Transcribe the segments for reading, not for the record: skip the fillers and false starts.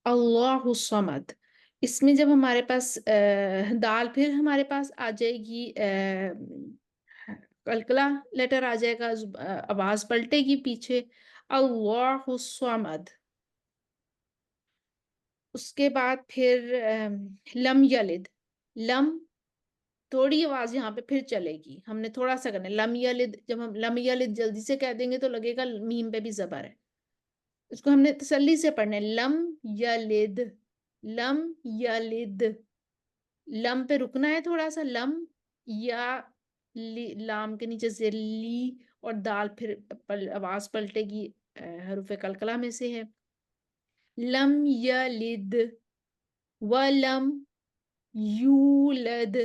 اللہ الصمد، اس میں جب ہمارے پاس دال پھر ہمارے پاس آ جائے گی، کلکلا لیٹر آ جائے گا، آواز پلٹے گی پیچھے، اللہ الصمد۔ اس کے بعد پھر لم یلد، لم تھوڑی آواز یہاں پہ پھر چلے گی، ہم نے تھوڑا سا کرنا ہے۔ لم یلد، جب ہم لم یلد جلدی سے کہہ دیں گے تو لگے گا میم پہ بھی زبر ہے، اس کو ہم نے تسلی سے پڑھنا ہے، لم یلد، لم یلد، لم پہ رکنا ہے تھوڑا سا، لم یا لام کے نیچے زیر لی، اور دال پھر آواز پلٹے گی، حروف قلقلہ میں سے ہے، لم یلد ولم یولد،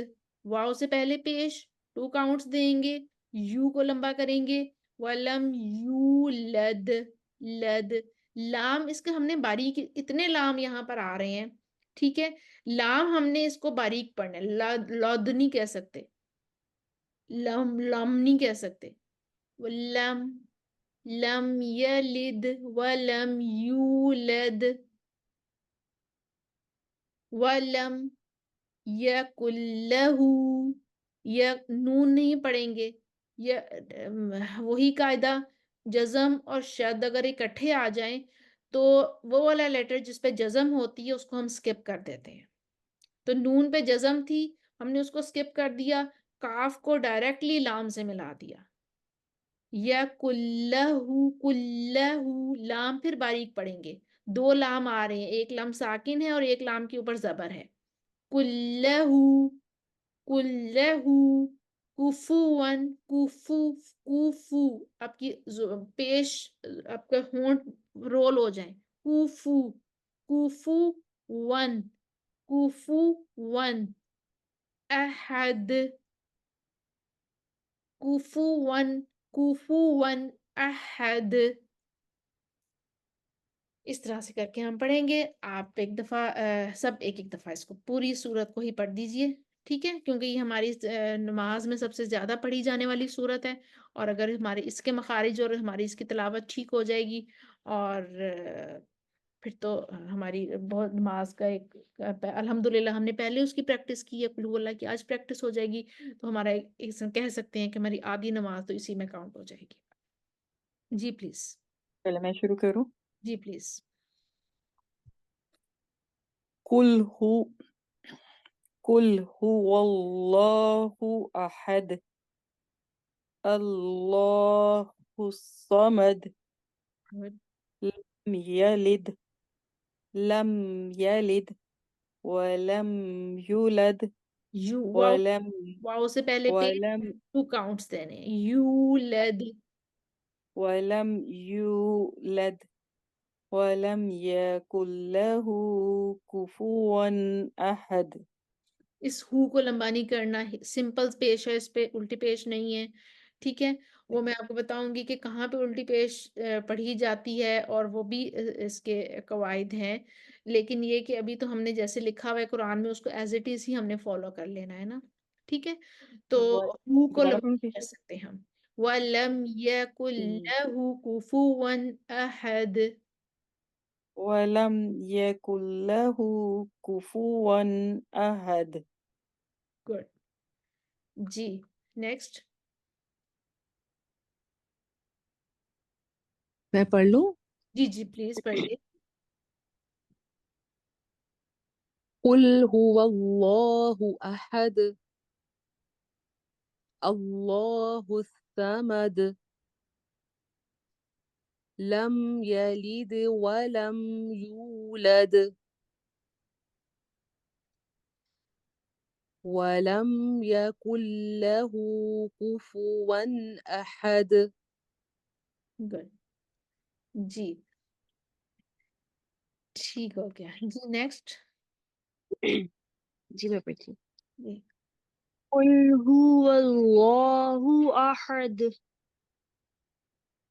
واو سے پہلے پیش 2 کاؤنٹس دیں گے، یو کو لمبا کریں گے، ولم یولد، لد، لام اس کے ہم نے باریک، اتنے لام یہاں پر آ رہے ہیں، ٹھیک ہے، لام ہم نے اس کو باریک پڑھنا ہے، لد نہیں کہہ سکتے، لم لم نہیں کہہ سکتے، ولم، لم یلد ولم یولد ولم یکن لہ، یا نون نہیں پڑھیں گے، یا وہی قاعدہ، جزم اور شد اگر اکٹھے آ جائیں تو وہ والا لیٹر جس پہ جزم ہوتی ہے اس کو ہم سکپ کر دیتے ہیں، تو نون پہ جزم تھی، ہم نے اس کو سکپ کر دیا، کاف کو ڈائریکٹلی لام سے ملا دیا، یا کلہ، کلہ، لام پھر باریک پڑھیں گے، 2 لام آ رہے ہیں، ایک لام ساکن ہے اور ایک لام کے اوپر زبر ہے، کلہ، کلہ، کفون، کفو، کوفو، آپ کی پیش، آپ کے ہونٹ رول ہو جائیں، کوفو، کوفو ون، کوفو ون، احد، کوفو ون، کوفو ون، احد، اس طرح سے کر کے ہم پڑھیں گے۔ آپ ایک دفعہ سب ایک ایک دفعہ اس کو پوری سورت کو ہی پڑھ دیجئے، ٹھیک ہے، کیونکہ یہ ہماری نماز میں سب سے زیادہ پڑھی جانے والی سورت ہے، اور اگر ہمارے اس کے مخارج اور ہماری اس کی تلاوت ٹھیک ہو جائے گی، اور پھر تو ہماری بہت نماز کا ایک، الحمدللہ ہم نے پہلے اس کی پریکٹس کی ہے، قل هو اللہ کی آج پریکٹس ہو جائے گی، تو ہمارا کہہ سکتے ہیں کہ ہماری آدھی نماز تو اسی میں کاؤنٹ ہو جائے گی۔ جی پلیز، پہلے میں شروع کروں۔ جی پلیز۔ قل هو قل هو اللہ احد اللہ الصمد Good. لم یلد لم یلد ولم یولد یو، واو، ولم واو سے پہلے پہ ولم 2 کاؤنٹس دینے ہیں، یولد، ولم یولد ولم یکن لہ کفوا احد۔ اس ہو کو لمبا نہیں کرنا، سمپل پیش ہے، اس پہ الٹی پیش نہیں ہے، ٹھیک ہے، وہ میں آپ کو بتاؤں گی کہ کہاں پہ الٹی پیش پڑھی جاتی ہے، اور وہ بھی اس کے قواعد ہیں، لیکن یہ کہ ابھی تو ہم نے جیسے لکھا ہوا ہے قرآن میں اس کو ایز اٹ از ہی ہم نے فالو کر لینا ہے نا، ٹھیک ہے، تو ہو کو دوبارہ لمبا پڑھوں کر سکتے ہیں ہم، وَلَمْ يَكُنْ لَهُ كُفُوًا أَحَدٌ، وَلَمْ يَكُنْ لَهُ كُفُوًا أَحَدٌ۔ گڈ، جی نیکسٹ، میں پڑھ لوں؟ جی جی پلیز پڑھیے۔ قل هو اللہ احد اللہ الصمد لم یلد ولم یولد ولم یکن له کفوا احد۔ گڈ، جی ٹھیک ہو گیا، جی نیکسٹ، جی میں پڑھتی ہوں۔ جی قل هو اللہ احد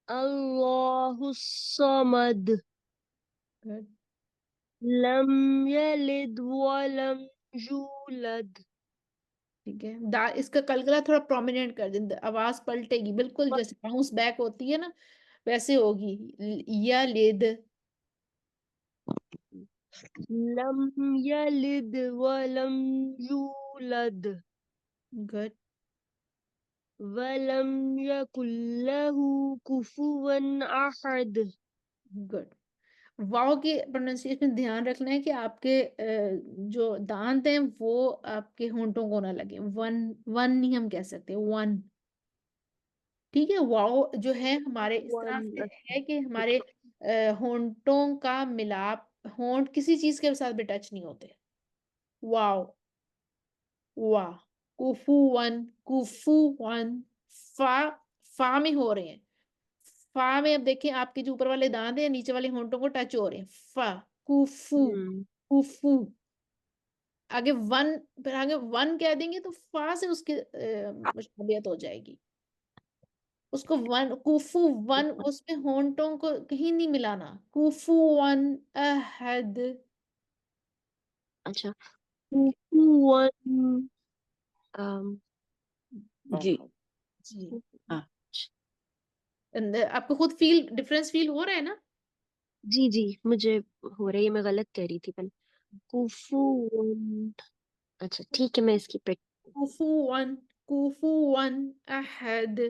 اللہ الصمد گڈ، لم یلد ولم یولد۔ ٹھیک ہے، اس کا قلقلہ تھوڑا پرومیننٹ کر دیں، آواز پلٹے گی بالکل جیسے باؤنس بیک ہوتی ہے نا ویسے ہوگی، یا لید، لم يلد ولم يولد Good. ولم يكن له كفوا أحد. Good. वाव की प्रोनाउंसिएशन में ध्यान रखना है कि आपके जो दांत हैं वो आपके होंठों को ना लगे। वन वन नहीं हम कह सकते, वन। ठीक है, वाव जो है हमारे इस तरह One. से है कि हमारे होंठों का मिलाप, होंठ किसी चीज के साथ भी टच नहीं होते। वाव, वाह, कुफू वन, कुफू वन, फा, फा में हो रहे हैं। फा में अब देखें आपके जो ऊपर वाले दांत हैं नीचे वाले होंठों को टच हो रहे हैं। फा, कुफू, कुफू। आगे वन, फिर आगे वन कह देंगे तो फा से उसकी मुशाबियत हो जाएगी। उसको वन, कुफू वन, उसमें होंठों को कहीं नहीं मिलाना। कुफू वन अहद। अच्छा, कुफुवन जी जी, हाँ आपको खुद फील डिफरेंस फील हो रहा है ना? जी जी, मुझे हो रही है, मैं गलत कह रही थी पहले। कुफुवन। अच्छा ठीक है, मैं इसकी कुफू वन, कुफू वन अहद।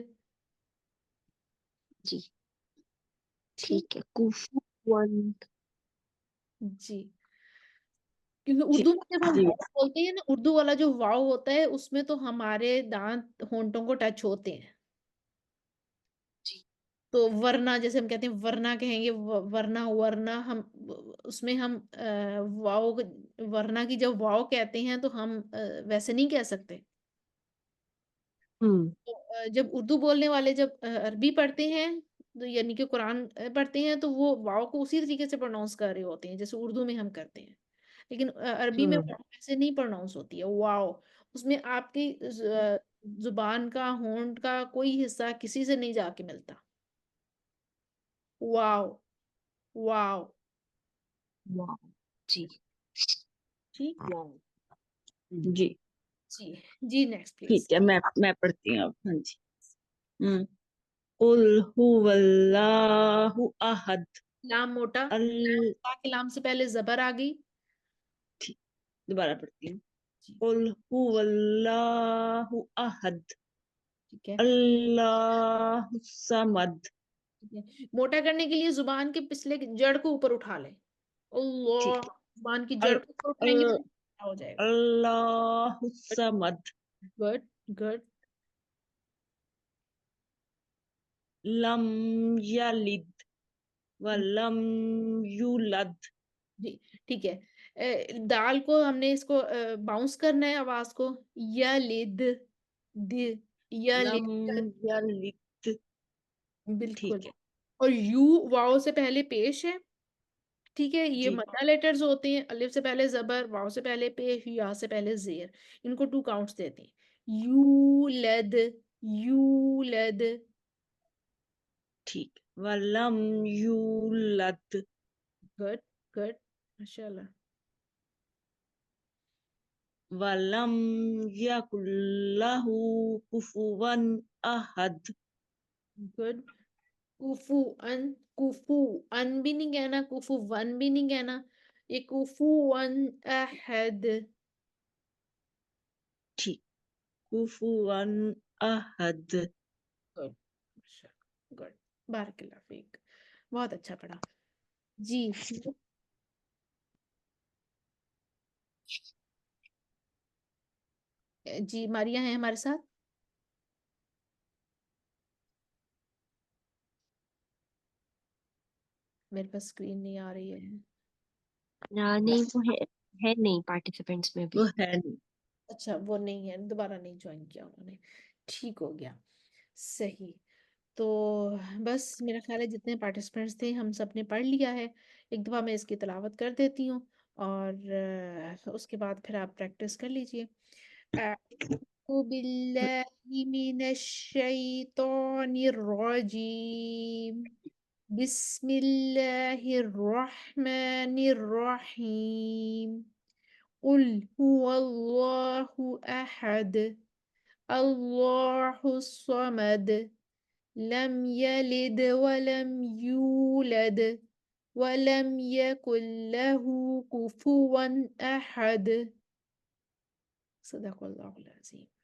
जी ठीक। ठीक है, कुफुवन। जी, क्योंकि जी उर्दू में जब हम जी वाव बोलते हैं ना, उर्दू वाला जो वाव होता है उसमें तो हमारे दांत होंठों को टच होते हैं। जी। तो वरना जैसे हम कहते हैं वरना कहेंगे, वरना वरना हम उसमें हम वरना की जब वाव कहते हैं तो हम वैसे नहीं कह सकते। हम्म तो जब उर्दू बोलने वाले जब अरबी पढ़ते हैं तो यानी कि कुरान पढ़ते हैं तो वो वाव को उसी तरीके से प्रोनाउंस कर रहे होते हैं जैसे उर्दू में हम करते हैं। लेकिन अरबी में हम्म वाव ऐसे नहीं प्रोनाउंस होती है वाव। उसमें आपकी जुबान का, होंठ का कोई हिस्सा किसी से नहीं जाके मिलता। वाव, वाव। वाह। जी। ठीक। वाह। जी जी, जी नेक्स्ट ठीक प्लीज। है मैं पढ़ती हूँ अब हाँ जी हम्म कुल हुवल्लाहु अहद लाम मोटा, अल ता के लाम से पहले जबर आ गई। ठीक, दोबारा पढ़ती हूँ जी, कुल हुवल्लाहु अहद ठीक है, अल्लाहु समद ठीक है। मोटा करने के लिए जुबान के पिछले जड़ को ऊपर उठा लें। अल्लाह, ठीक है जुबान की अल, जड़ को ऊपर अल, उठाएंगे तो क्या हो जाएगा? अल्लाहु समद गुड, गुड। लम यलिद वलम यूलद जी, ठीक है। दाल को हमने इसको बाउंस करना है आवाज को। यलिद, द, लम यलिद। यलिद बिल्कुल। ठीक है और यू वाव से पहले पेश है। ठीक है, ये जी मद्दा लेटर्स होते हैं। अलिफ से पहले जबर, वाव से पहले पेश, या से पहले जेर। इनको टू काउंट्स देते हैं। यूलद, यूलद। ठीक वलम यूलद गुड, गुड, माशाल्लाह। वलम यकुल्लहु कुफुवन अहद गुड। कुफू अन, कुफू अन भी नहीं कहना, कुफू वन भी नहीं कहना। ये कुफू वन अहद। ठीक कुफुवन अहद गुड, गुड, बारकल्लाह फीक। बहुत अच्छा पढ़ा। जी, जी मारिया है हमारे साथ। मेरे पास स्क्रीन नहीं आ रही है। नहीं वो है नहीं पार्टिसिपेंट्स में वो भी। है नहीं अच्छा, वो नहीं है, दोबारा नहीं ज्वाइन किया उन्होंने। ठीक हो गया, सही। तो बस मेरा ख्याल है जितने पार्टिसिपेंट्स थे हम सब ने पढ़ लिया है। एक दफ़ा मैं इसकी तिलावत कर देती हूँ और उसके बाद फिर आप प्रैक्टिस कर लीजिए। अऊज़ु बिल्लाहि मिनश शैतानिर रजीम। बिस्मिल्लाहिर रहमानिर रहीम। कुल हुवल्लाहु अहद, अल्लाहु समद, लम यलिद वलम यूलद وَلَمْ يَكُنْ لَهُ كُفُوًا أَحَدٌ. صدق اللہ العظیم.